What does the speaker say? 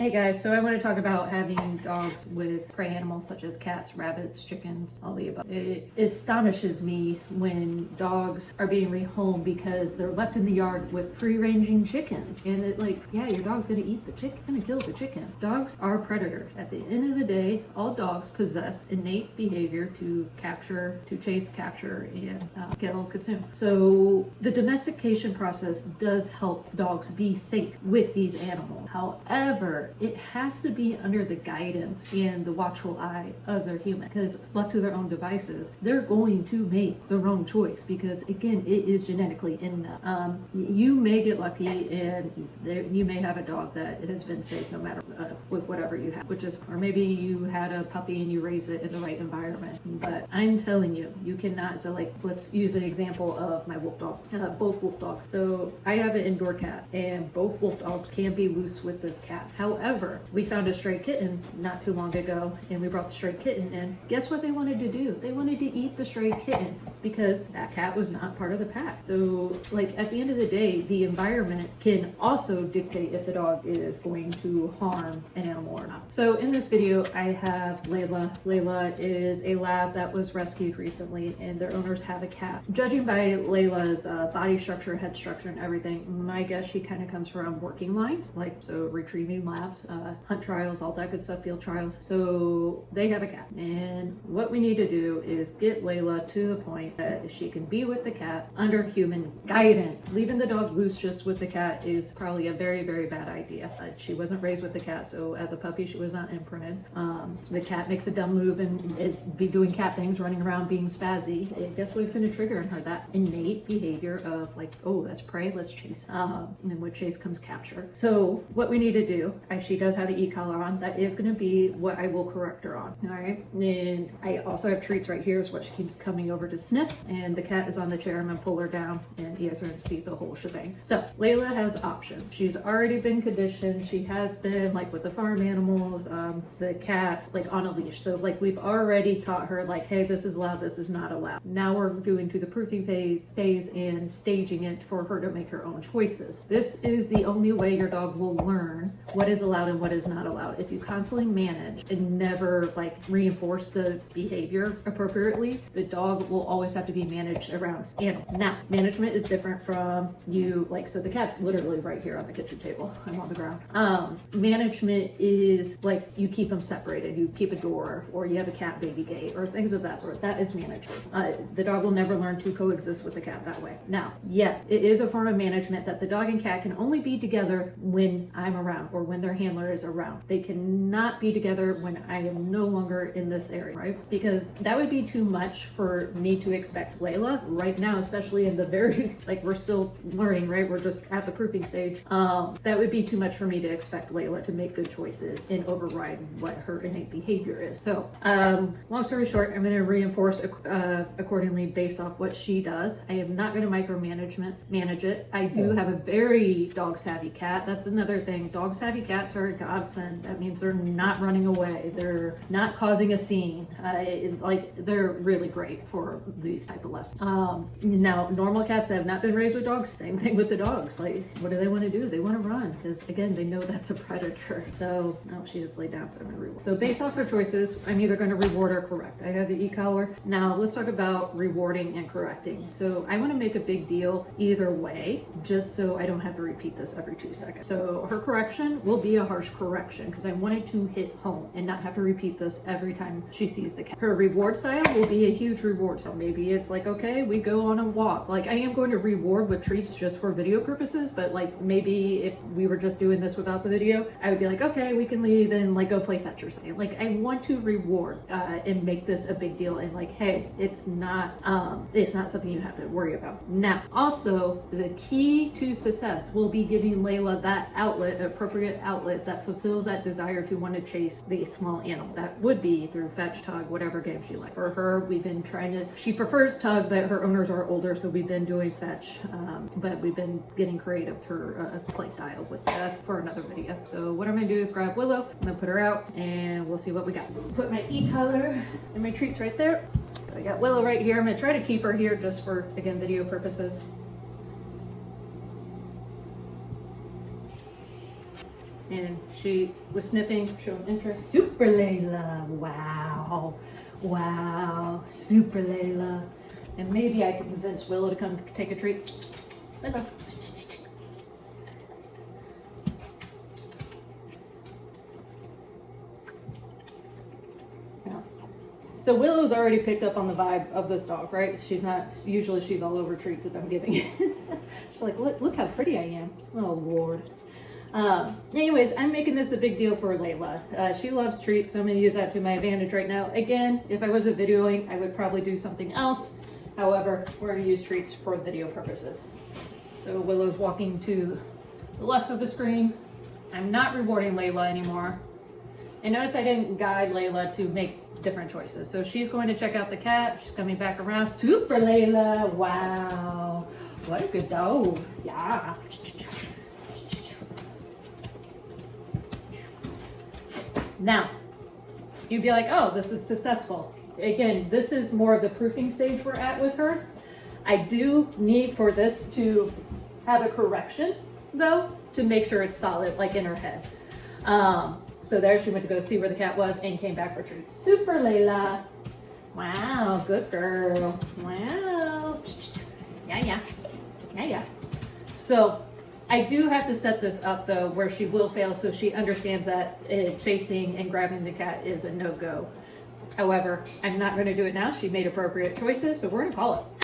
Hey guys, so I want to talk about having dogs with prey animals such as cats, rabbits, chickens, all the above. It astonishes me when dogs are being rehomed because they're left in the yard with free-ranging chickens. And it like, yeah, your dog's gonna eat the chicken, it's gonna kill the chicken. Dogs are predators. At the end of the day, all dogs possess innate behavior to capture, to chase, capture, and kill, consume. So the domestication process does help dogs be safe with these animals. However, it has to be under the guidance and the watchful eye of their human, because left to their own devices, they're going to make the wrong choice because, again, it is genetically in them. You may get lucky and you may have a dog that has been safe no matter with whatever you have, which is, or maybe you had a puppy and you raise it in the right environment. But I'm telling you, you cannot. So like, let's use an example of my wolf dog, both wolf dogs. So I have an indoor cat and both wolf dogs can be loose with this cat. However, we found a stray kitten not too long ago and we brought the stray kitten in. Guess what they wanted to do? They wanted to eat the stray kitten because that cat was not part of the pack. So like, at the end of the day, the environment can also dictate if the dog is going to harm an animal or not. So in this video, I have Layla. Layla is a lab that was rescued recently and their owners have a cat. Judging by Layla's body structure, head structure, and everything, my guess she kind of comes from working lines, like so retrieving labs, hunt trials, all that good stuff, field trials. So they have a cat. And what we need to do is get Layla to the point that she can be with the cat under human guidance. Leaving the dog loose just with the cat is probably a very, very bad idea. She wasn't raised with the cat, so as a puppy, she was not imprinted. The cat makes a dumb move and is doing cat things, running around being spazzy. And guess what is going to trigger in her? That innate behavior of like, oh, that's prey, let's chase. And with chase comes capture. So what we need to do, she does have an e-collar on. That is going to be what I will correct her on. All right. And I also have treats right here is what she keeps coming over to sniff. And the cat is on the chair. I'm going to pull her down and you guys are going to see the whole shebang. So Layla has options. She's already been conditioned. She has been like with the farm animals, the cats, like on a leash. So like we've already taught her like, hey, this is allowed, this is not allowed. Now we're doing to the proofing phase and staging it for her to make her own choices. This is the only way your dog will learn what is allowed and what is not allowed. If you constantly manage and never like reinforce the behavior appropriately, the dog will always have to be managed around animal. Now, management is different from you, like, so the cat's literally right here on the kitchen table. I'm on the ground. Management is like you keep them separated, you keep a door, or you have a cat baby gate, or things of that sort. That is management. The dog will never learn to coexist with the cat that way. Now, yes, it is a form of management that the dog and cat can only be together when I'm around or when their handler is around. They cannot be together when I am no longer in this area, right? Because that would be too much for me to expect Layla right now, especially in the very, like we're still learning, right? We're just at the proofing stage. That would be too much for me to expect Layla to make good choices and override what her innate behavior is. So, long story short, I'm going to reinforce accordingly based off what she does. I am not going to manage it. I do have a very dog savvy cat. That's another thing. Dog savvy cats are a godsend. That means they're not running away. They're not causing a scene. Like they're really great for these type of lessons. Now, normal cats that have not been raised with dogs, same thing with the dogs. Like, what do they want to do? They want to run because again, they know that's a predator. So, oh, she just laid down. So I'm going to reward. So based off her choices, I'm either going to reward or correct. I have the e-collar. Now let's talk about rewarding and correcting. So I want to make a big deal either way, just so I don't have to repeat this every 2 seconds. So her correction will be a harsh correction because I wanted to hit home and not have to repeat this every time she sees the cat. Her reward style will be a huge reward. So maybe it's like, okay, we go on a walk. Like I am going to reward with treats just for video purposes, but like maybe if we were just doing this without the video, I would be like, okay, we can leave and like go play fetch or something. Like I want to reward and make this a big deal and like, hey, it's not something you have to worry about. Now, also the key to success will be giving Layla that outlet, appropriate outlet that fulfills that desire to want to chase the small animal. That would be through fetch, tug, whatever game she likes. For her, we've been trying to, she prefers tug, but her owners are older, so we've been doing fetch, but we've been getting creative through a play style with that. That's for another video. So what I'm gonna do is grab Willow, I'm gonna put her out, and we'll see what we got. Put my e-collar and my treats right there. I got Willow right here. I'm gonna try to keep her here just for, again, video purposes. and she was sniffing, showing interest. Super Layla, wow, wow, Super Layla. And maybe I can convince Willow to come take a treat. Willow. So Willow's already picked up on the vibe of this dog, right? She's not, usually she's all over treats that I'm giving. She's like, look how pretty I am. Oh, Lord. Anyways, I'm making this a big deal for Layla. She loves treats, so I'm gonna use that to my advantage right now. Again, if I wasn't videoing, I would probably do something else. However, we're gonna use treats for video purposes. So Willow's walking to the left of the screen. I'm not rewarding Layla anymore. And notice I didn't guide Layla to make different choices. So she's going to check out the cat. She's coming back around. Super Layla, wow. What a good dog, yeah. Now, you'd be like, oh, this is successful. Again, this is more of the proofing stage we're at with her. I do need for this to have a correction though, to make sure it's solid, like in her head. So there she went to go see where the cat was and came back for treats. Super Layla. Wow, good girl. Wow. Yeah. So I do have to set this up though, where she will fail so she understands that chasing and grabbing the cat is a no-go. However, I'm not going to do it now. She made appropriate choices, so we're going to call it.